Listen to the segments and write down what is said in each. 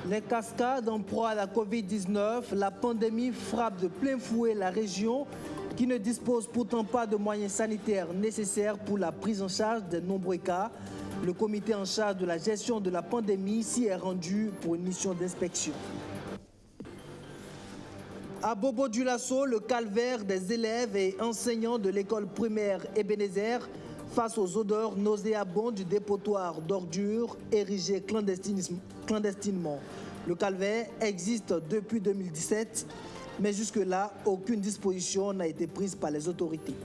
Les cascades en proie à la Covid-19, la pandémie frappe de plein fouet la région qui ne dispose pourtant pas de moyens sanitaires nécessaires pour la prise en charge des nombreux cas. Le comité en charge de la gestion de la pandémie s'y est rendu pour une mission d'inspection. À Bobo-Dioulasso, le calvaire des élèves et enseignants de l'école primaire Ebenezer face aux odeurs nauséabondes du dépotoir d'ordures érigé clandestinement. Le calvaire existe depuis 2017, mais jusque-là, aucune disposition n'a été prise par les autorités.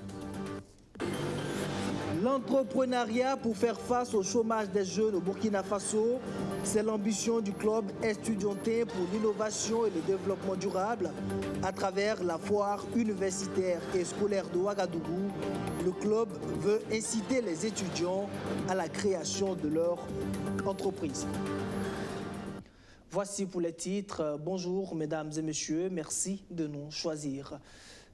L'entrepreneuriat pour faire face au chômage des jeunes au Burkina Faso, c'est l'ambition du club estudiantin pour l'innovation et le développement durable. À travers la foire universitaire et scolaire de Ouagadougou, le club veut inciter les étudiants à la création de leur entreprise. Voici pour les titres. Bonjour mesdames et messieurs, merci de nous choisir.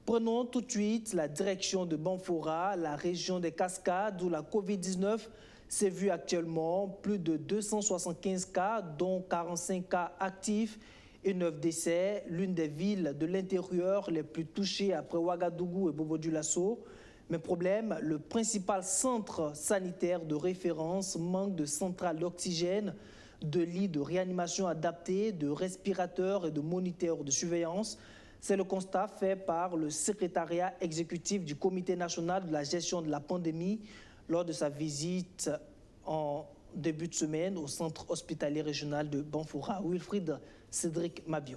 Prenons tout de suite la direction de Banfora, la région des Cascades où la Covid-19 s'est vue actuellement. Plus de 275 cas, dont 45 cas actifs et 9 décès. L'une des villes de l'intérieur les plus touchées après Ouagadougou et Bobo-Dioulasso. Mais problème, le principal centre sanitaire de référence manque de centrales d'oxygène, de lits de réanimation adaptés, de respirateurs et de moniteurs de surveillance. C'est le constat fait par le secrétariat exécutif du Comité national de la gestion de la pandémie lors de sa visite en début de semaine au centre hospitalier régional de Banfora. Wilfried Cédric Mabio.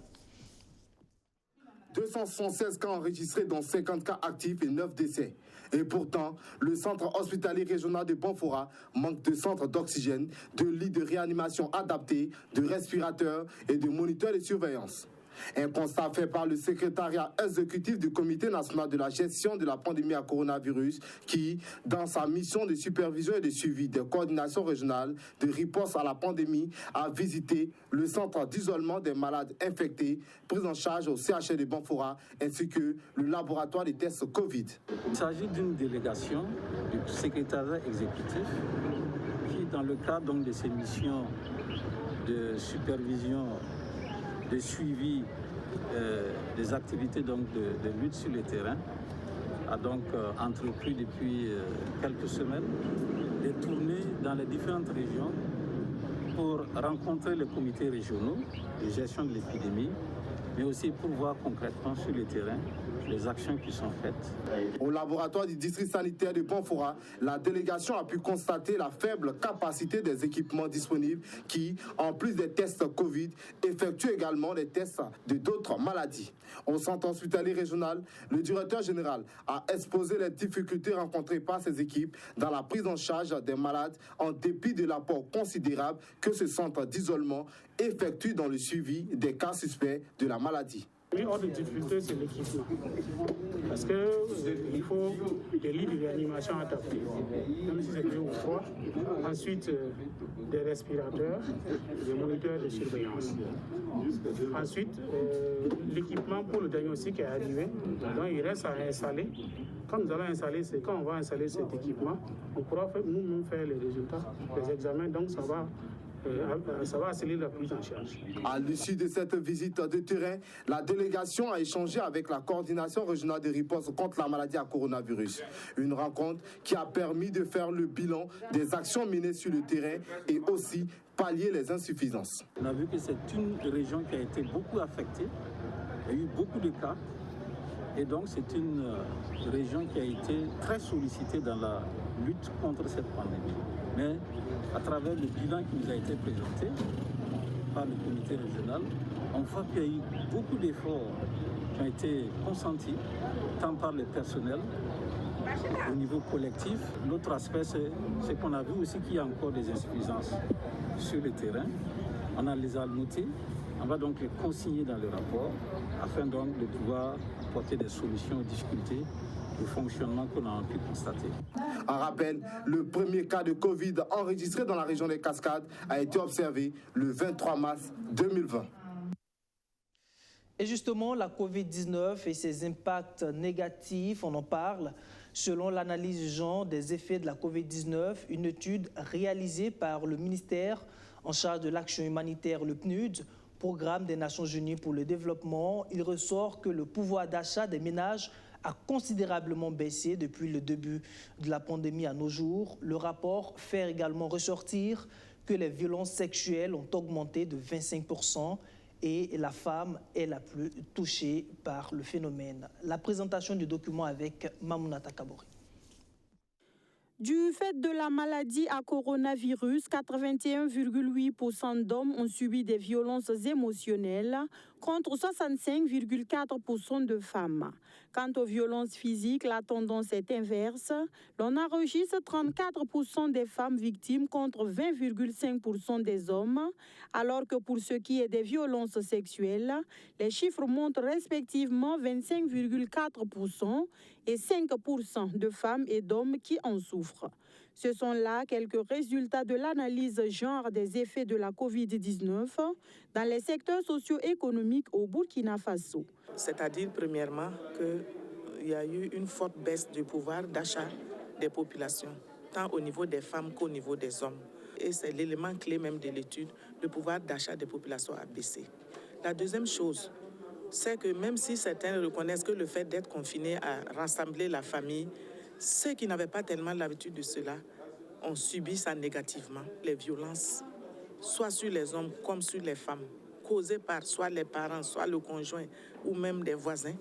276 cas enregistrés, dont 50 cas actifs et 9 décès. Et pourtant, le centre hospitalier régional de Banfora manque de centres d'oxygène, de lits de réanimation adaptés, de respirateurs et de moniteurs de surveillance. Un constat fait par le secrétariat exécutif du Comité national de la gestion de la pandémie à coronavirus qui, dans sa mission de supervision et de suivi des coordinations régionales de riposte à la pandémie, a visité le centre d'isolement des malades infectés pris en charge au CHR de Banfora ainsi que le laboratoire des tests Covid. Il s'agit d'une délégation du secrétariat exécutif qui, dans le cadre de ses missions de supervision, de suivi des activités de lutte sur le terrain, a donc entrepris depuis quelques semaines des tournées dans les différentes régions pour rencontrer les comités régionaux de gestion de l'épidémie, mais aussi pour voir concrètement sur le terrain les actions qui sont faites. Au laboratoire du district sanitaire de Banfora, la délégation a pu constater la faible capacité des équipements disponibles qui, en plus des tests Covid, effectuent également des tests de d'autres maladies. Au centre hospitalier régional, le directeur général a exposé les difficultés rencontrées par ces équipes dans la prise en charge des malades en dépit de l'apport considérable que ce centre d'isolement effectue dans le suivi des cas suspects de la maladie. Oui, hors de difficulté, c'est l'équipement. Parce qu'il faut des lits de réanimation adaptés, même si c'est 2 ou 3. Ensuite, des respirateurs, des moniteurs de surveillance. Ensuite, l'équipement pour le diagnostic est arrivé. Donc, il reste à installer. Quand nous allons installer, c'est quand on va installer cet équipement, on pourra nous-mêmes faire les résultats des examens. Donc, ça va accélérer la prise en charge. À l'issue de cette visite de terrain, la délégation a échangé avec la coordination régionale de riposte contre la maladie à coronavirus. Une rencontre qui a permis de faire le bilan des actions menées sur le terrain et aussi pallier les insuffisances. On a vu que c'est une région qui a été beaucoup affectée. Il y a eu beaucoup de cas. Et donc c'est une région qui a été très sollicitée dans la lutte contre cette pandémie. Mais à travers le bilan qui nous a été présenté par le comité régional, on voit qu'il y a eu beaucoup d'efforts qui ont été consentis, tant par le personnel, au niveau collectif. L'autre aspect, c'est qu'on a vu aussi qu'il y a encore des insuffisances sur le terrain. On les a notées. On va donc les consigner dans le rapport afin donc de pouvoir apporter des solutions aux difficultés de fonctionnement qu'on a pu constater. En rappel, le premier cas de Covid enregistré dans la région des Cascades a été observé le 23 mars 2020. Et justement, la Covid-19 et ses impacts négatifs, on en parle. Selon l'analyse genre des effets de la Covid-19, une étude réalisée par le ministère en charge de l'action humanitaire, le PNUD, Programme des Nations Unies pour le développement, il ressort que le pouvoir d'achat des ménages a considérablement baissé depuis le début de la pandémie à nos jours. Le rapport fait également ressortir que les violences sexuelles ont augmenté de 25% et la femme est la plus touchée par le phénomène. La présentation du document avec Mamounata Kabori. Du fait de la maladie à coronavirus, 81,8% d'hommes ont subi des violences émotionnelles contre 65,4% de femmes. Quant aux violences physiques, la tendance est inverse. L'on enregistre 34% des femmes victimes contre 20,5% des hommes, alors que pour ce qui est des violences sexuelles, les chiffres montrent respectivement 25,4% et 5% de femmes et d'hommes qui en souffrent. Ce sont là quelques résultats de l'analyse genre des effets de la COVID-19 dans les secteurs socio-économiques au Burkina Faso. C'est-à-dire, premièrement, qu'il y a eu une forte baisse du pouvoir d'achat des populations, tant au niveau des femmes qu'au niveau des hommes. Et c'est l'élément clé même de l'étude, le pouvoir d'achat des populations a baissé. La deuxième chose, c'est que même si certains reconnaissent que le fait d'être confiné a rassemblé la famille, ceux qui n'avaient pas tellement l'habitude de cela ont subi ça négativement. Les violences, soit sur les hommes comme sur les femmes, causées par soit les parents, soit le conjoint ou même des voisins,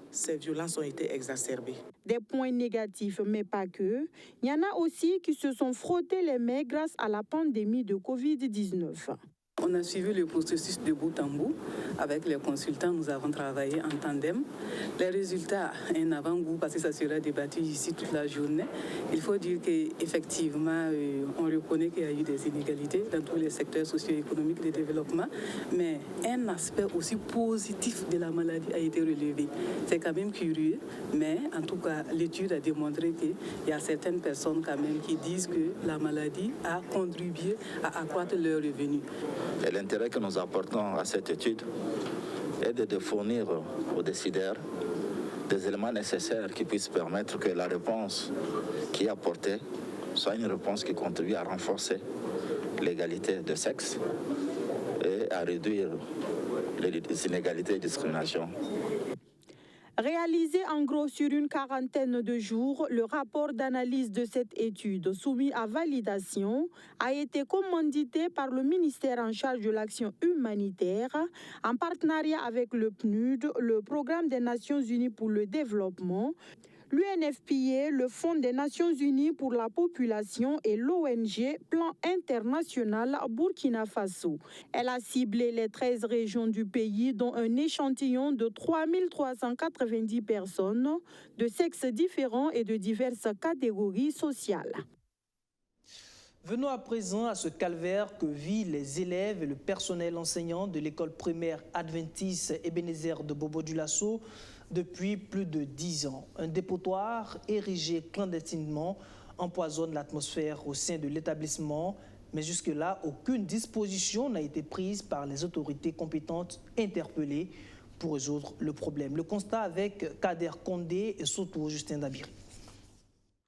ces violences ont été exacerbées. Des points négatifs, mais pas que. Il y en a aussi qui se sont frottés les mains grâce à la pandémie de Covid-19. On a suivi le processus de bout en bout. Avec les consultants, nous avons travaillé en tandem. Les résultats, un avant-goût, parce que ça sera débattu ici toute la journée. Il faut dire qu'effectivement, on reconnaît qu'il y a eu des inégalités dans tous les secteurs socio-économiques de développement. Mais un aspect aussi positif de la maladie a été relevé. C'est quand même curieux, mais en tout cas, l'étude a démontré qu'il y a certaines personnes quand même qui disent que la maladie a contribué à accroître leurs revenus. Et l'intérêt que nous apportons à cette étude est de fournir aux décideurs des éléments nécessaires qui puissent permettre que la réponse qui est apportée soit une réponse qui contribue à renforcer l'égalité de sexe et à réduire les inégalités et discriminations. Réalisé en gros sur une quarantaine de jours, le rapport d'analyse de cette étude soumis à validation a été commandité par le ministère en charge de l'action humanitaire en partenariat avec le PNUD, le Programme des Nations Unies pour le développement, l'UNFPA, le Fonds des Nations Unies pour la population et l'ONG Plan International Burkina Faso. Elle a ciblé les 13 régions du pays, dont un échantillon de 3390 personnes de sexes différents et de diverses catégories sociales. Venons à présent à ce calvaire que vivent les élèves et le personnel enseignant de l'école primaire adventiste Ebenezer de Bobo-Dioulasso depuis plus de 10 ans. Un dépotoir érigé clandestinement empoisonne l'atmosphère au sein de l'établissement, mais jusque-là, aucune disposition n'a été prise par les autorités compétentes interpellées pour résoudre le problème. Le constat avec Kader Kondé et surtout Justin Dabiri.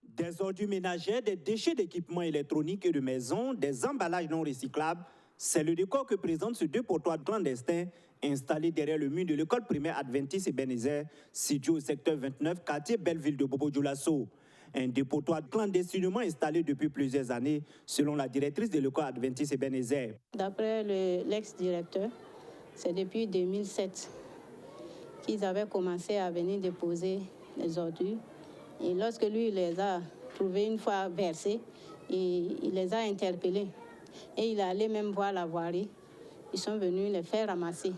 Des ordures ménagères, des déchets d'équipements électroniques et de maison, des emballages non recyclables, c'est le décor que présente ce dépotoir clandestin installé derrière le mur de l'école primaire adventiste Ebenezer, situé au secteur 29, quartier Belleville de Bobo-Dioulasso. Un dépotoir clandestinement installé depuis plusieurs années, selon la directrice de l'école adventiste Ebenezer. D'après l'ex-directeur, c'est depuis 2007 qu'ils avaient commencé à venir déposer les ordures. Et lorsque lui les a trouvés une fois versés, il les a interpellés. Et il est allé même voir la voirie. Ils sont venus les faire ramasser,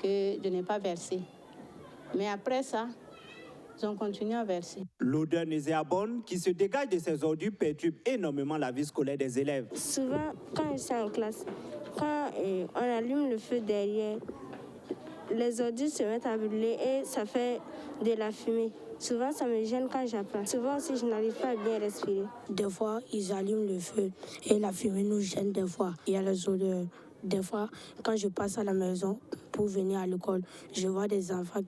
que de ne pas verser. Mais après ça, ils ont continué à verser. L'odeur nauséabonde qui se dégage de ces ordures perturbe énormément la vie scolaire des élèves. Souvent, quand je suis en classe, quand on allume le feu derrière, les ordures se mettent à brûler et ça fait de la fumée. Souvent, ça me gêne quand j'apprends. Souvent aussi, je n'arrive pas à bien respirer. Des fois, ils allument le feu et la fumée nous gêne des fois. Il y a les odeurs. Des fois, quand je passe à la maison, pour venir à l'école. Je vois des enfants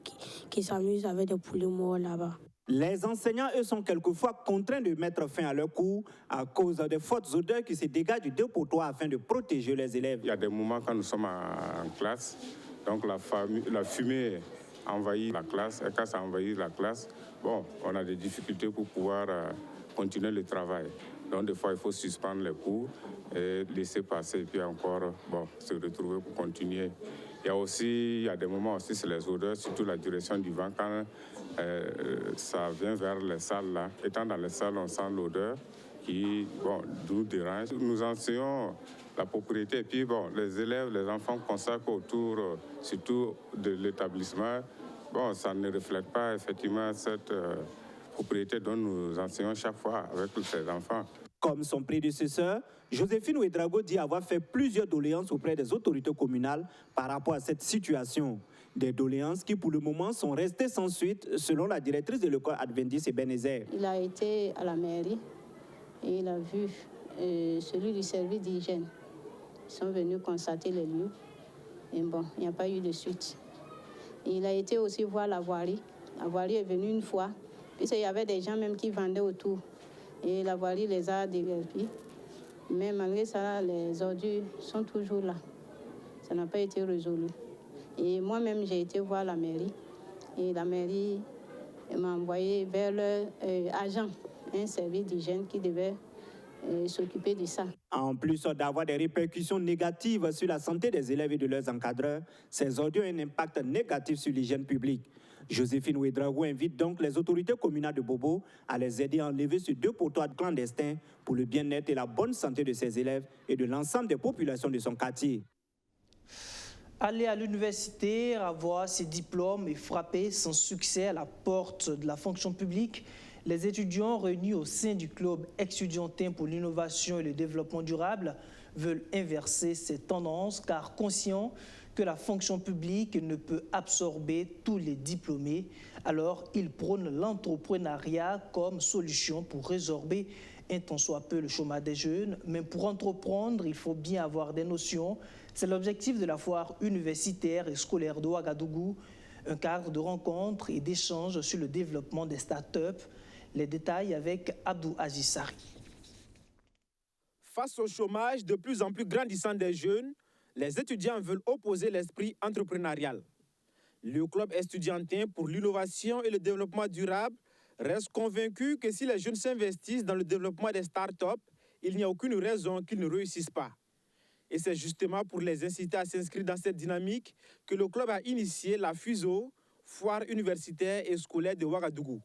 qui s'amusent avec des poulets morts là-bas. Les enseignants, eux, sont quelquefois contraints de mettre fin à leur cours à cause des fortes odeurs qui se dégagent du dépotoir afin de protéger les élèves. Il y a des moments quand nous sommes en classe, donc la fumée envahit la classe, et quand ça envahit la classe, on a des difficultés pour pouvoir continuer le travail. Donc des fois, il faut suspendre les cours et laisser passer, et puis encore se retrouver pour continuer. Il y a des moments aussi, c'est les odeurs, surtout la direction du vent, quand ça vient vers les salles là. Étant dans les salles, on sent l'odeur qui nous dérange. Nous enseignons la propriété et puis les élèves, les enfants consacrent autour, surtout de l'établissement. Ça ne reflète pas effectivement cette propriété dont nous enseignons chaque fois avec tous ces enfants. Comme son prédécesseur, Joséphine Ouédraogo dit avoir fait plusieurs doléances auprès des autorités communales par rapport à cette situation. Des doléances qui, pour le moment, sont restées sans suite, selon la directrice de l'école adventiste Ebenezer. Il a été à la mairie et il a vu celui du service d'hygiène. Ils sont venus constater les lieux. Et il n'y a pas eu de suite. Et il a été aussi voir la voirie. La voirie est venue une fois, puisqu'il y avait des gens même qui vendaient autour. Et la voirie les a déguerpis. Mais malgré ça, les ordures sont toujours là. Ça n'a pas été résolu. Et moi-même, j'ai été voir la mairie. Et la mairie m'a envoyé vers leur agent, un service d'hygiène qui devait s'occuper de ça. En plus d'avoir des répercussions négatives sur la santé des élèves et de leurs encadreurs, ces ordures ont un impact négatif sur l'hygiène publique. Joséphine Ouédraogo invite donc les autorités communales de Bobo à les aider à enlever ce dépotoir clandestin pour le bien-être et la bonne santé de ses élèves et de l'ensemble des populations de son quartier. Aller à l'université, avoir ses diplômes et frapper sans succès à la porte de la fonction publique, les étudiants réunis au sein du club ex-estudiantin pour l'innovation et le développement durable veulent inverser ces tendances car conscients que la fonction publique ne peut absorber tous les diplômés. Alors, ils prônent l'entrepreneuriat comme solution pour résorber un tant soit peu le chômage des jeunes. Mais pour entreprendre, il faut bien avoir des notions. C'est l'objectif de la foire universitaire et scolaire de Ouagadougou, un cadre de rencontres et d'échanges sur le développement des start-up. Les détails avec Abdou Azissari. Face au chômage de plus en plus grandissant des jeunes, les étudiants veulent opposer l'esprit entrepreneurial. Le club estudiantin pour l'innovation et le développement durable reste convaincu que si les jeunes s'investissent dans le développement des start-up, il n'y a aucune raison qu'ils ne réussissent pas. Et c'est justement pour les inciter à s'inscrire dans cette dynamique que le club a initié la FUSO, foire universitaire et scolaire de Ouagadougou.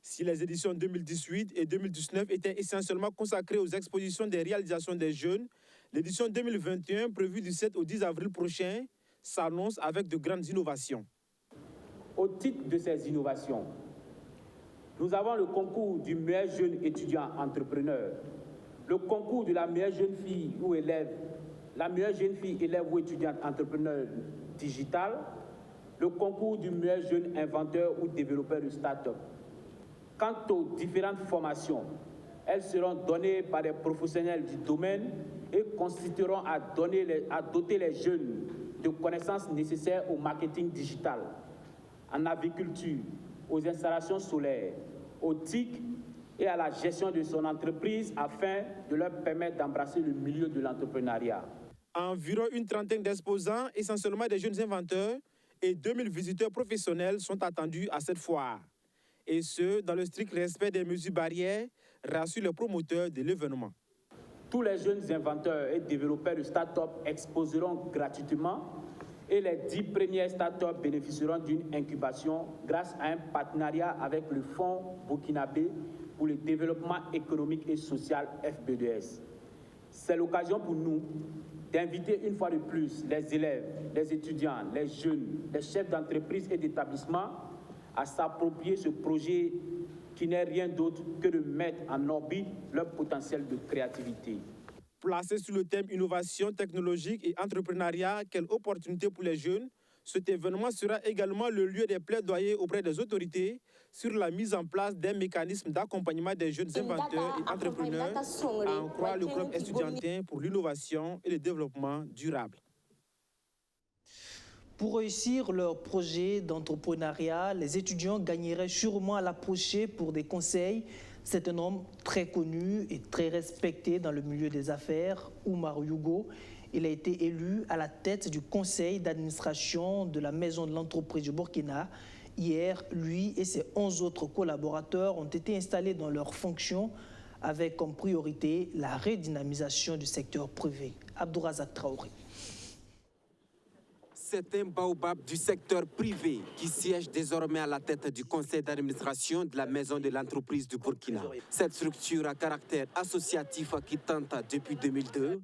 Si les éditions 2018 et 2019 étaient essentiellement consacrées aux expositions des réalisations des jeunes, l'édition 2021, prévue du 7 au 10 avril prochain, s'annonce avec de grandes innovations. Au titre de ces innovations, nous avons le concours du meilleur jeune étudiant entrepreneur, le concours de la meilleure jeune fille ou élève, la meilleure jeune fille élève ou étudiante entrepreneur digital, le concours du meilleur jeune inventeur ou développeur de start-up. Quant aux différentes formations, elles seront données par des professionnels du domaine et consisteront à doter les jeunes de connaissances nécessaires au marketing digital, en agriculture, aux installations solaires, aux TIC et à la gestion de son entreprise afin de leur permettre d'embrasser le milieu de l'entrepreneuriat. Environ une trentaine d'exposants, essentiellement des jeunes inventeurs, et 2000 visiteurs professionnels sont attendus à cette foire. Et ce, dans le strict respect des mesures barrières, rassure le promoteur de l'événement. Tous les jeunes inventeurs et développeurs de start-up exposeront gratuitement et les 10 premières start-up bénéficieront d'une incubation grâce à un partenariat avec le Fonds burkinabé pour le développement économique et social FBDS. C'est l'occasion pour nous d'inviter une fois de plus les élèves, les étudiants, les jeunes, les chefs d'entreprise et d'établissement à s'approprier ce projet qui n'est rien d'autre que de mettre en orbite leur potentiel de créativité. Placé sur le thème innovation technologique et entrepreneuriat, quelle opportunité pour les jeunes, cet événement sera également le lieu des plaidoyers auprès des autorités sur la mise en place d'un mécanisme d'accompagnement des jeunes inventeurs et entrepreneurs, à en croire le club estudiantin pour l'innovation et le développement durable. Pour réussir leur projet d'entrepreneuriat, les étudiants gagneraient sûrement à l'approcher pour des conseils. C'est un homme très connu et très respecté dans le milieu des affaires, Oumar Yugo. Il a été élu à la tête du conseil d'administration de la Maison de l'entreprise du Burkina. Hier, lui et ses 11 autres collaborateurs ont été installés dans leurs fonctions avec comme priorité la redynamisation du secteur privé. Abdourazak Traoré. C'est un baobab du secteur privé qui siège désormais à la tête du conseil d'administration de la Maison de l'entreprise du Burkina. Cette structure à caractère associatif qui tente depuis 2002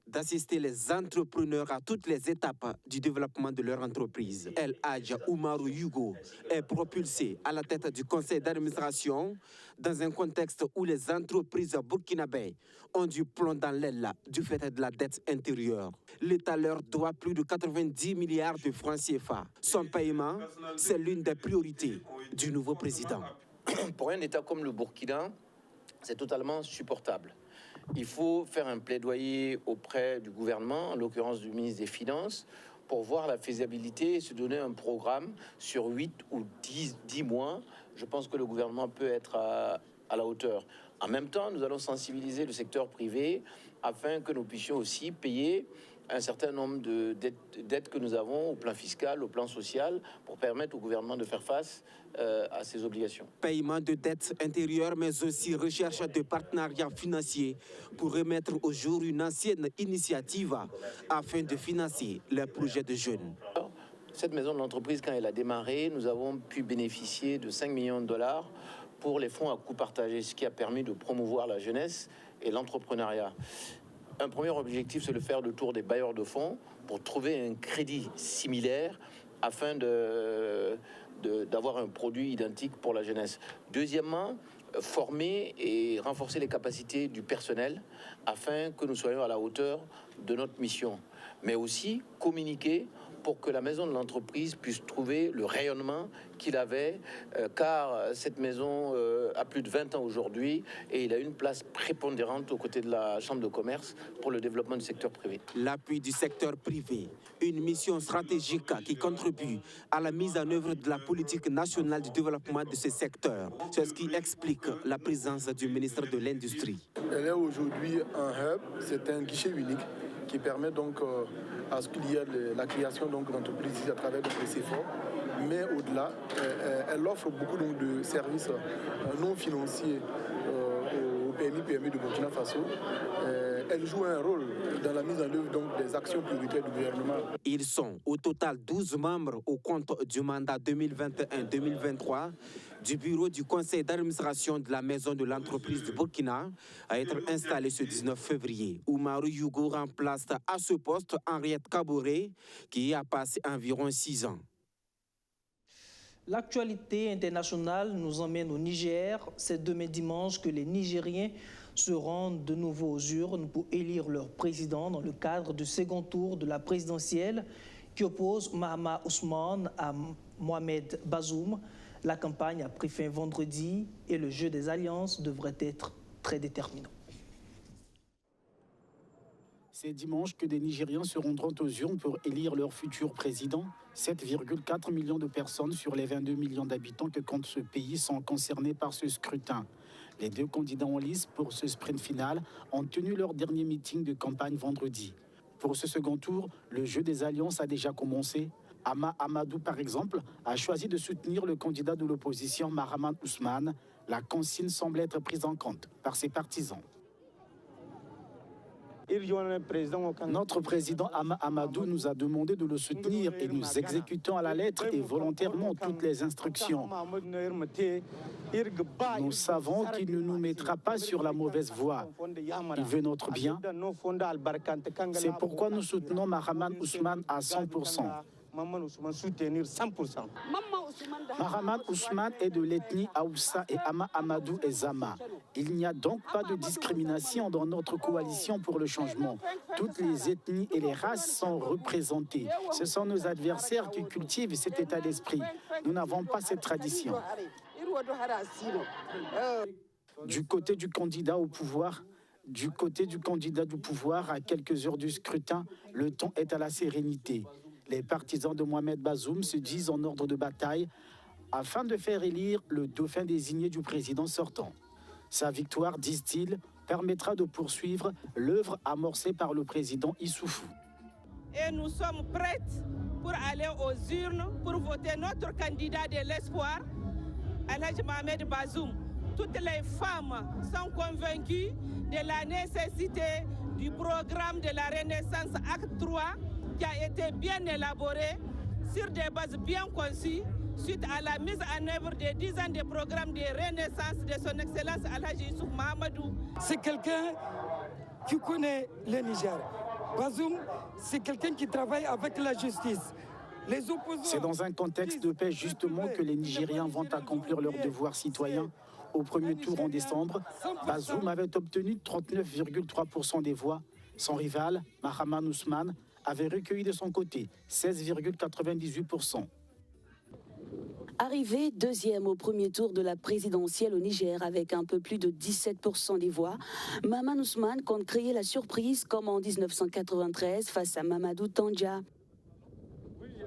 d'assister les entrepreneurs à toutes les étapes du développement de leur entreprise. El Hadj Oumarou Yugo est propulsé à la tête du conseil d'administration dans un contexte où les entreprises burkinabées ont du plomb dans l'aile du fait de la dette intérieure. L'État leur doit plus de 90 milliards de francs CFA. Son paiement, c'est l'une des priorités du nouveau président. Pour un État comme le Burkina, c'est totalement supportable. Il faut faire un plaidoyer auprès du gouvernement, en l'occurrence du ministre des Finances, pour voir la faisabilité et se donner un programme sur 8 ou 10 mois. Je pense que le gouvernement peut être à la hauteur. En même temps, nous allons sensibiliser le secteur privé afin que nous puissions aussi payer un certain nombre de dettes que nous avons au plan fiscal, au plan social, pour permettre au gouvernement de faire face à ses obligations. Paiement de dettes intérieures, mais aussi recherche de partenariats financiers pour remettre au jour une ancienne initiative afin de financer les projets de jeunes. Cette maison de l'entreprise, quand elle a démarré, nous avons pu bénéficier de 5 millions de dollars pour les fonds à coût partagé, ce qui a permis de promouvoir la jeunesse et l'entrepreneuriat. Un premier objectif, c'est de faire le tour des bailleurs de fonds pour trouver un crédit similaire afin d'avoir un produit identique pour la jeunesse. Deuxièmement, former et renforcer les capacités du personnel afin que nous soyons à la hauteur de notre mission. Mais aussi communiquer pour que la maison de l'entreprise puisse trouver le rayonnement qu'il avait, car cette maison a plus de 20 ans aujourd'hui et il a une place prépondérante aux côtés de la Chambre de commerce pour le développement du secteur privé. L'appui du secteur privé, une mission stratégique qui contribue à la mise en œuvre de la politique nationale du développement de ce secteur. C'est ce qui explique la présence du ministre de l'Industrie. Elle est aujourd'hui un hub, c'est un guichet unique qui permet donc à ce qu'il y ait la création d'entreprises à travers le CFA. Mais au-delà, elle offre beaucoup de services non financiers aux PME de Burkina Faso. Elle joue un rôle dans la mise en œuvre des actions prioritaires du gouvernement. Ils sont au total 12 membres au compte du mandat 2021-2023 du bureau du conseil d'administration de la Maison de l'entreprise du Burkina à être installé ce 19 février. Oumarou Yugo remplace à ce poste Henriette Kaboré qui y a passé environ 6 ans. L'actualité internationale nous emmène au Niger. C'est demain dimanche que les Nigériens se rendent de nouveau aux urnes pour élire leur président dans le cadre du second tour de la présidentielle qui oppose Mahamat Ousmane à Mohamed Bazoum. La campagne a pris fin vendredi et le jeu des alliances devrait être très déterminant. C'est dimanche que des Nigériens se rendront aux urnes pour élire leur futur président. 7,4 millions de personnes sur les 22 millions d'habitants que compte ce pays sont concernés par ce scrutin. Les deux candidats en lice pour ce sprint final ont tenu leur dernier meeting de campagne vendredi. Pour ce second tour, le jeu des alliances a déjà commencé. Ama Amadou, par exemple, a choisi de soutenir le candidat de l'opposition Mahamat Ousmane. La consigne semble être prise en compte par ses partisans. Notre président Ama Amadou nous a demandé de le soutenir et nous exécutons à la lettre et volontairement toutes les instructions. Nous savons qu'il ne nous mettra pas sur la mauvaise voie. Il veut notre bien. C'est pourquoi nous soutenons Mahamat Ousmane à 100%. Mahamat Ousmane est de l'ethnie Aoussa et Ama Amadou est Zama. Il n'y a donc pas de discrimination dans notre coalition pour le changement. Toutes les ethnies et les races sont représentées. Ce sont nos adversaires qui cultivent cet état d'esprit. Nous n'avons pas cette tradition. Du côté du candidat au pouvoir, à quelques heures du scrutin, le ton est à la sérénité. Les partisans de Mohamed Bazoum se disent en ordre de bataille afin de faire élire le dauphin désigné du président sortant. Sa victoire, disent-ils, permettra de poursuivre l'œuvre amorcée par le président Issoufou. Et nous sommes prêts pour aller aux urnes pour voter notre candidat de l'espoir, Alhaji Mohamed Bazoum. Toutes les femmes sont convaincues de la nécessité du programme de la Renaissance Acte 3 qui a été bien élaboré sur des bases bien conçues suite à la mise en œuvre de 10 ans de programme de renaissance de son Excellence Alhaji Issoufou Mahamadou. C'est quelqu'un qui connaît le Niger. Bazoum, c'est quelqu'un qui travaille avec la justice. C'est dans un contexte de paix justement que les Nigériens vont accomplir leurs devoirs citoyens. Au premier tour en décembre, Bazoum avait obtenu 39,3% des voix. Son rival, Mahaman Ousmane, avait recueilli de son côté 16,98%. Arrivé deuxième au premier tour de la présidentielle au Niger avec un peu plus de 17% des voix, Mahaman Ousmane compte créer la surprise comme en 1993 face à Mamadou Tandja.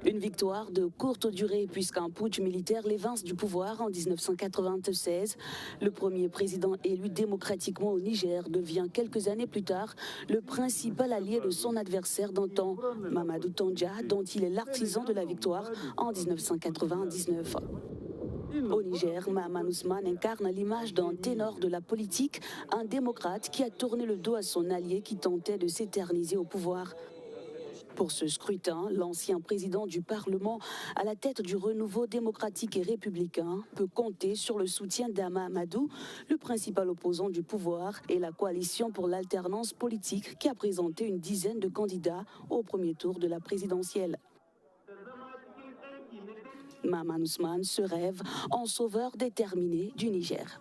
Une victoire de courte durée puisqu'un putsch militaire l'évince du pouvoir en 1996. Le premier président élu démocratiquement au Niger devient quelques années plus tard le principal allié de son adversaire d'antan, Mamadou Tandja, dont il est l'artisan de la victoire en 1999. Au Niger, Mahaman Ousmane incarne l'image d'un ténor de la politique, un démocrate qui a tourné le dos à son allié qui tentait de s'éterniser au pouvoir. Pour ce scrutin, l'ancien président du Parlement, à la tête du renouveau démocratique et républicain, peut compter sur le soutien d'Ama Amadou, le principal opposant du pouvoir, et la coalition pour l'alternance politique qui a présenté une dizaine de candidats au premier tour de la présidentielle. Mahaman Ousmane se rêve en sauveur déterminé du Niger.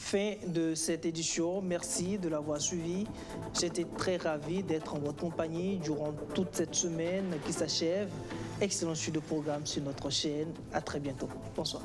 Fin de cette édition. Merci de l'avoir suivi. J'étais très ravi d'être en votre compagnie durant toute cette semaine qui s'achève. Excellent suite de programme sur notre chaîne. À très bientôt. Bonsoir.